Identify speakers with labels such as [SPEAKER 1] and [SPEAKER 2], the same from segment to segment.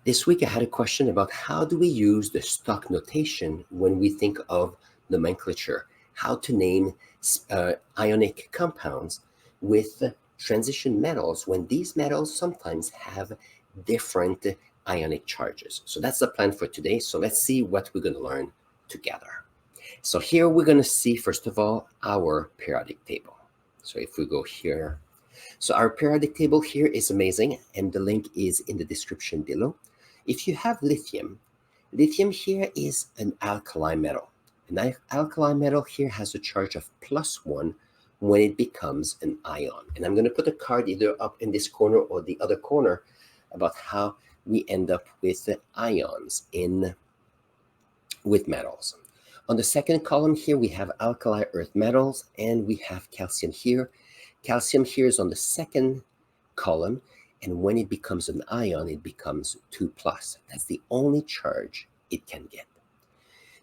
[SPEAKER 1] This week I had a question about how do we use the stock notation when we think of nomenclature, how to name ionic compounds with transition metals when these metals sometimes have different ionic charges. So that's the plan for today. So let's see what we're going to learn together. So here we're going to see, first of all, our periodic table. So if we go here, so our periodic table here is amazing, and the link is in the description below. If you have lithium, lithium here is an alkali metal. An alkali metal here has a charge of +1 when it becomes an ion. And I'm going to put a card either up in this corner or the other corner about how we end up with ions with metals. On the second column here, we have alkali earth metals, and we have calcium here. Calcium here is on the second column, and when it becomes an ion, it becomes 2+. That's the only charge it can get.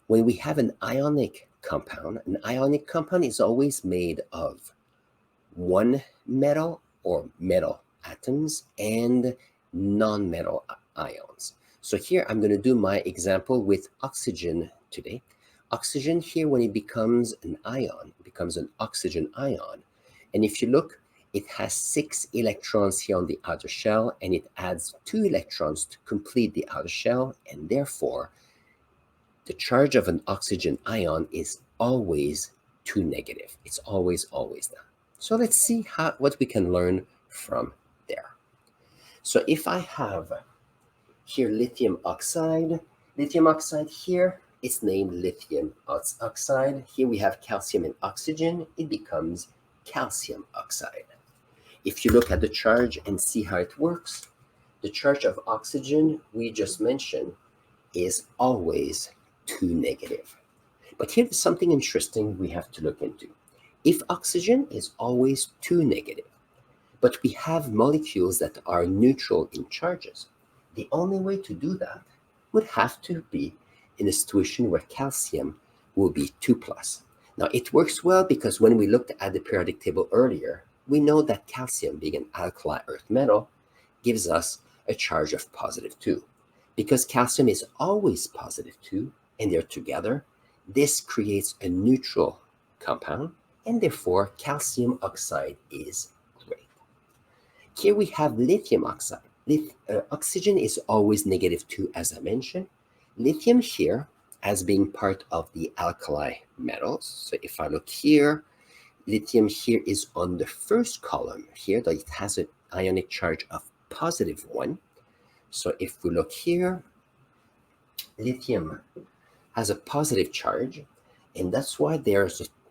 [SPEAKER 1] When we have an ionic compound is always made of one metal or metal atoms and non-metal ions. So here I'm going to do my example with oxygen today. Oxygen here, when it becomes an ion, it becomes an oxygen ion. And if you look, it has 6 electrons here on the outer shell, and it adds 2 electrons to complete the outer shell, and therefore the charge of an oxygen ion is always 2 negative. It's always that. So let's see what we can learn from there. So if I have here lithium oxide here, it's named lithium oxide. Here we have calcium and oxygen. It becomes calcium oxide. If you look at the charge and see how it works, the charge of oxygen we just mentioned is always 2 negative. But here's something interesting we have to look into. If oxygen is always 2 negative, but we have molecules that are neutral in charges, the only way to do that would have to be in a situation where calcium will be 2+. Now, it works well because when we looked at the periodic table earlier, we know that calcium, being an alkali earth metal, gives us a charge of +2. Because calcium is always +2 and they're together, this creates a neutral compound, and therefore calcium oxide is great. Here we have lithium oxide. Oxygen is always -2, as I mentioned. Lithium here, as being part of the alkali metals. So if I look here, lithium here is on the first column here, that it has an ionic charge of +1. So if we look here, lithium has a positive charge, and that's why there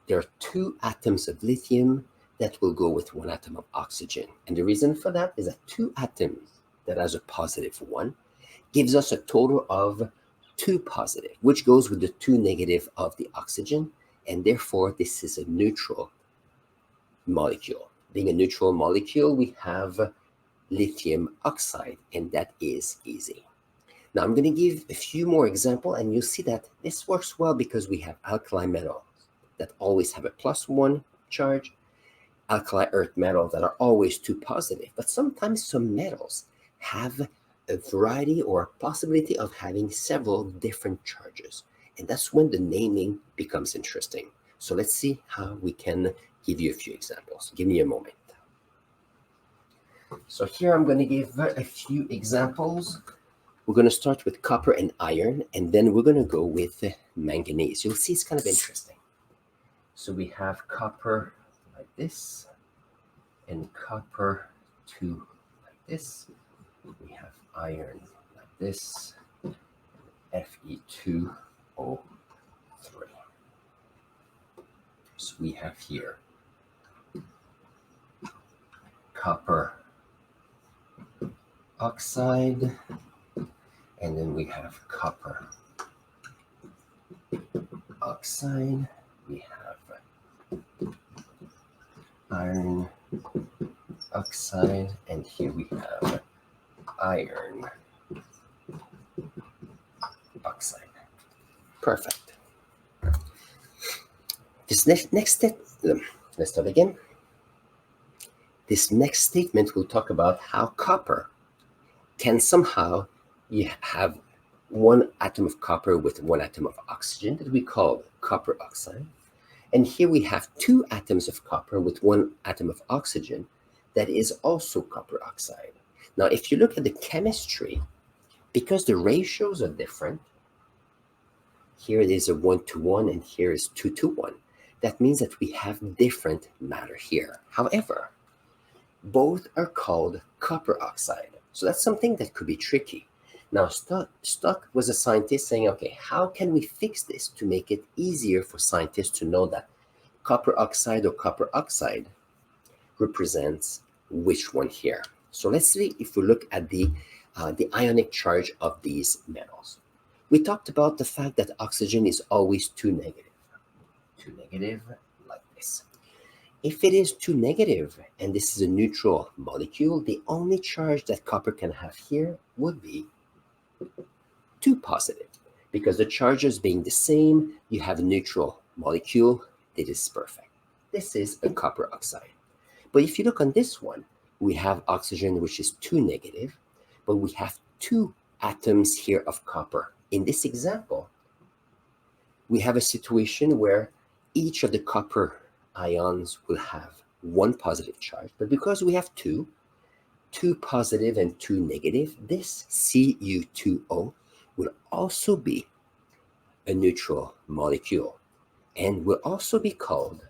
[SPEAKER 1] are 2 atoms of lithium that will go with 1 atom of oxygen. And the reason for that is that 2 atoms that has a +1 gives us a total of 2 positive, which goes with the 2 negative of the oxygen, and therefore this is a neutral molecule. Being a neutral molecule, we have lithium oxide, and that is easy. Now I'm going to give a few more examples, and you'll see that this works well because we have alkali metals that always have a +1 charge, alkali earth metals that are always 2 positive, but sometimes some metals have a variety or a possibility of having several different charges, and that's when the naming becomes interesting. So let's see how we can give you a few examples. Give me a moment. So here I'm going to give a few examples. We're going to start with copper and iron, and then we're going to go with manganese. You'll see it's kind of interesting. So we have copper like this, and copper 2 like this. We have iron like this, Fe2O3. So we have here copper oxide, and then we have copper oxide. We have iron oxide, and here we have iron oxide. Perfect. This next step, let's start again. This next statement will talk about how copper can somehow you have one atom of copper with one atom of oxygen that we call copper oxide. And here we have two atoms of copper with one atom of oxygen that is also copper oxide. Now, if you look at the chemistry, because the ratios are different, here it is a 1-to-1 and here is 2-to-1. That means that we have different matter here. However, both are called copper oxide. So that's something that could be tricky. Now, Stock was a scientist saying, okay, how can we fix this to make it easier for scientists to know that copper oxide or copper oxide represents which one here? So let's see if we look at the ionic charge of these metals. We talked about the fact that oxygen is always 2 negative. 2 negative like this. If it is 2 negative and this is a neutral molecule, the only charge that copper can have here would be 2 positive. Because the charges being the same, you have a neutral molecule. It is perfect. This is a copper oxide. But if you look on this one, we have oxygen, which is 2 negative, but we have 2 atoms here of copper. In this example, we have a situation where each of the copper ions will have 1 positive charge, but because we have 2 positive and 2 negative, this Cu2O will also be a neutral molecule and will also be called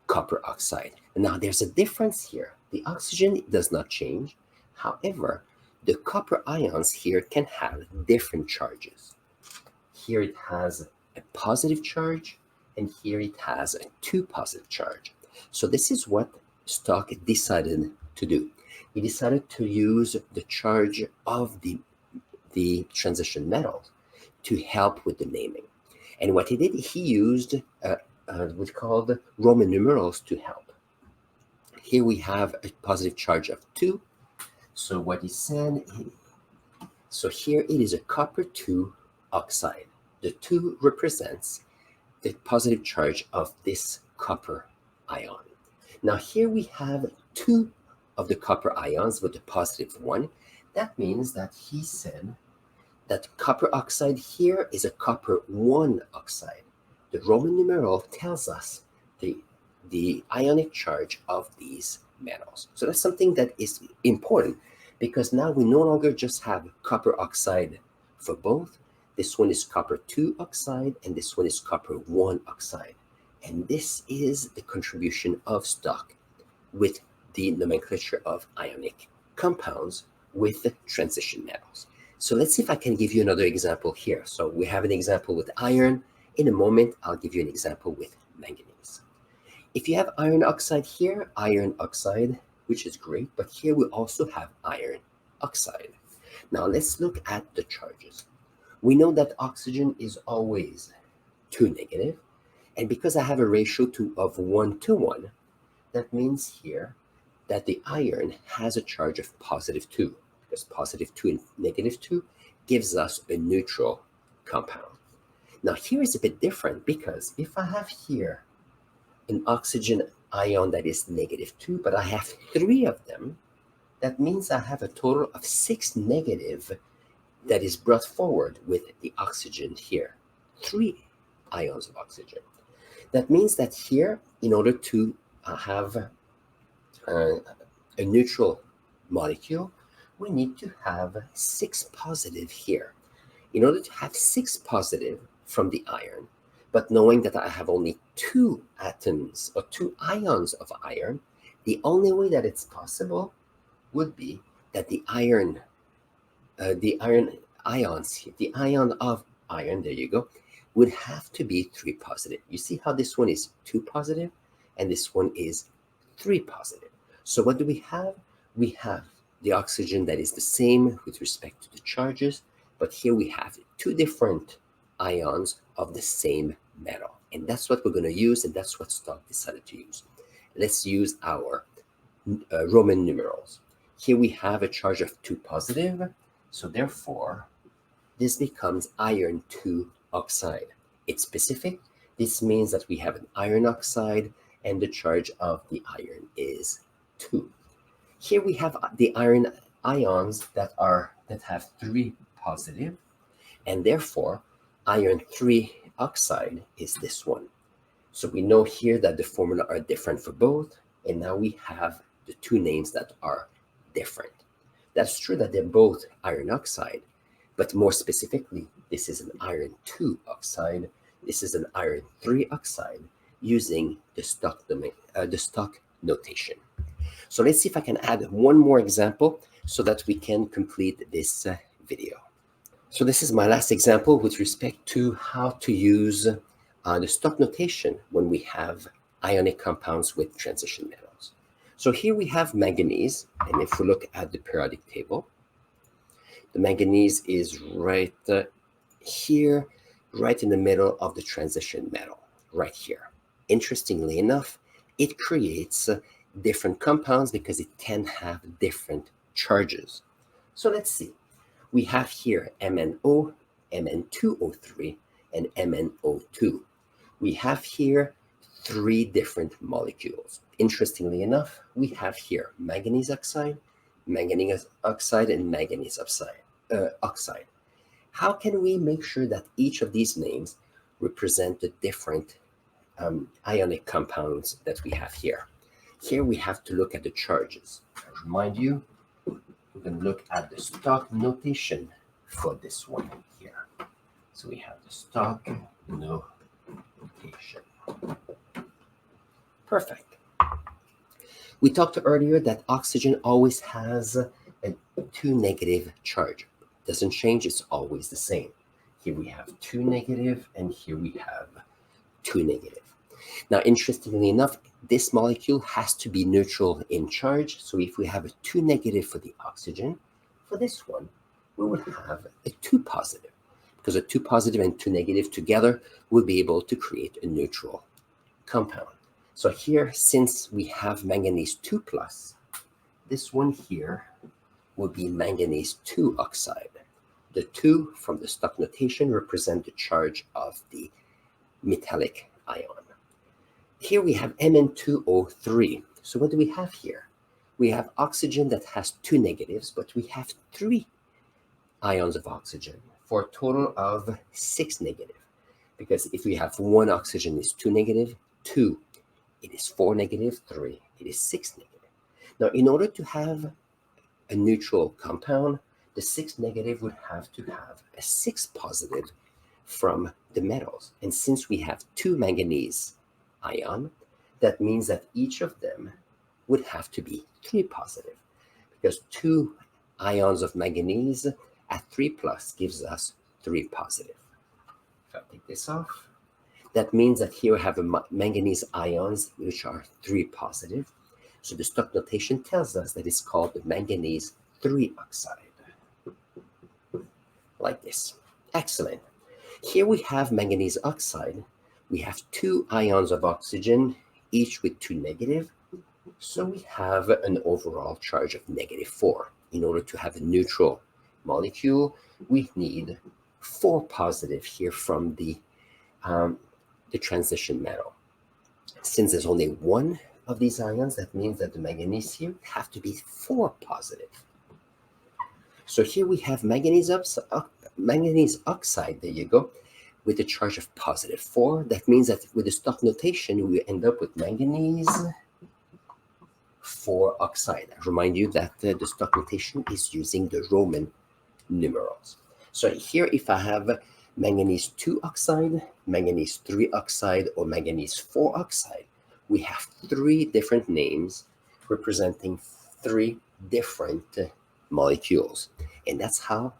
[SPEAKER 1] copper oxide. Now there's a difference here. The oxygen does not change. However, the copper ions here can have different charges. Here it has a positive charge, and here it has a 2 positive charge. So this is what Stock decided to do. He decided to use the charge of the transition metals to help with the naming. And what he did, he used what's called Roman numerals to help. Here we have a positive charge of 2. So what he said, so here it is a copper 2 oxide. The 2 represents the positive charge of this copper ion. Now here we have 2 of the copper ions with the positive 1. That means that he said that copper oxide here is a copper 1 oxide. The Roman numeral tells us the ionic charge of these metals. So that's something that is important because now we no longer just have copper oxide for both. This one is copper 2 oxide and this one is copper 1 oxide. And this is the contribution of Stock with the nomenclature of ionic compounds with the transition metals. So let's see if I can give you another example here. So we have an example with iron. In a moment, I'll give you an example with manganese. If you have iron oxide here, iron oxide, which is great, but here we also have iron oxide. Now let's look at the charges. We know that oxygen is always 2 negative, and because I have a ratio of 1-to-1, that means here that the iron has a charge of positive 2, because positive 2 and negative 2 gives us a neutral compound. Now here is a bit different because if I have here an oxygen ion that is negative 2, but I have 3 of them, that means I have a total of 6 negative that is brought forward with the oxygen here. 3 ions of oxygen. That means that here, in order to have a neutral molecule, we need to have 6 positive here. In order to have 6 positive from the iron, but knowing that I have only 2 atoms or 2 ions of iron, the only way that it's possible would be that the ion ions, the ion of iron, there you go, would have to be 3 positive. You see how this one is 2 positive and this one is 3 positive. So what do we have? We have the oxygen that is the same with respect to the charges, but here we have 2 different ions of the same metal. And that's what we're going to use, and that's what Stock decided to use. Let's use our Roman numerals. Here we have a charge of 2 positive, so therefore this becomes iron 2 oxide. It's specific. This means that we have an iron oxide and the charge of the iron is 2. Here we have the iron ions that have 3 positive, and therefore iron 3 oxide is this one. So we know here that the formula are different for both, and now we have the two names that are different. That's true that they're both iron oxide, but more specifically, this is an iron 2 oxide, this is an iron 3 oxide using the stock notation. So let's see if I can add one more example so that we can complete this video. So this is my last example with respect to how to use the stock notation when we have ionic compounds with transition metals. So here we have manganese, and if we look at the periodic table, the manganese is right here, right in the middle of the transition metal, right here. Interestingly enough, it creates different compounds because it can have different charges. So let's see. We have here MnO, Mn2O3, and MnO2. We have here three different molecules. Interestingly enough, we have here manganese oxide, and manganese oxide. How can we make sure that each of these names represent the different ionic compounds that we have here? Here we have to look at the charges. I remind you, we're going to look at the stock notation for this one here. So we have the stock notation. Perfect. We talked earlier that oxygen always has a 2 negative charge. Doesn't change, it's always the same. Here we have 2 negative, and here we have 2 negative. Now, interestingly enough, this molecule has to be neutral in charge. So if we have a 2 negative for the oxygen, for this one, we would have a 2 positive, because a 2 positive and 2 negative together will be able to create a neutral compound. So here, since we have manganese 2 plus, this one here will be manganese 2 oxide. The 2 from the stock notation represent the charge of the metallic ion. Here we have Mn2O3. So what do we have here? We have oxygen that has 2 negatives, but we have 3 ions of oxygen for a total of 6 negative. Because if we have 1 oxygen is 2 negative, 2, it is 4 negative, 3, it is 6 negative. Now, in order to have a neutral compound, the 6 negative would have to have a 6 positive from the metals. And since we have 2 manganese ion, that means that each of them would have to be 3 positive, because 2 ions of manganese at 3 plus gives us 3 positive. If I take this off, that means that here we have a manganese ions which are 3 positive. So the stock notation tells us that it's called the manganese 3 oxide. Like this. Excellent. Here we have manganese oxide. We have 2 ions of oxygen, each with 2 negative. So we have an overall charge of -4. In order to have a neutral molecule, we need 4 positive here from the transition metal. Since there's only 1 of these ions, that means that the manganese here have to be 4 positive. So here we have manganese oxide, there you go, with a charge of +4. That means that with the stock notation, we end up with manganese 4 oxide. I remind you that the stock notation is using the Roman numerals. So here, if I have manganese 2 oxide, manganese 3 oxide, or manganese 4 oxide, we have 3 different names representing 3 different molecules. And that's how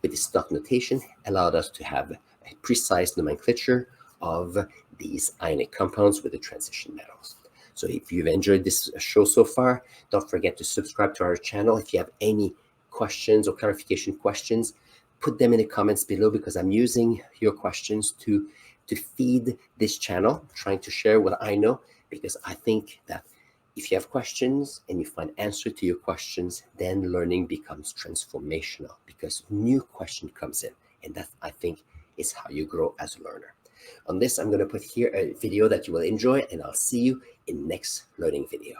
[SPEAKER 1] with the stock notation, allowed us to have a precise nomenclature of these ionic compounds with the transition metals. So if you've enjoyed this show so far, don't forget to subscribe to our channel. If you have any questions or clarification questions, put them in the comments below, because I'm using your questions to feed this channel, trying to share what I know, because I think that if you have questions and you find answer to your questions, then learning becomes transformational, because new question comes in. And that, I think, is how you grow as a learner. On this, I'm going to put here a video that you will enjoy, and I'll see you in next learning video.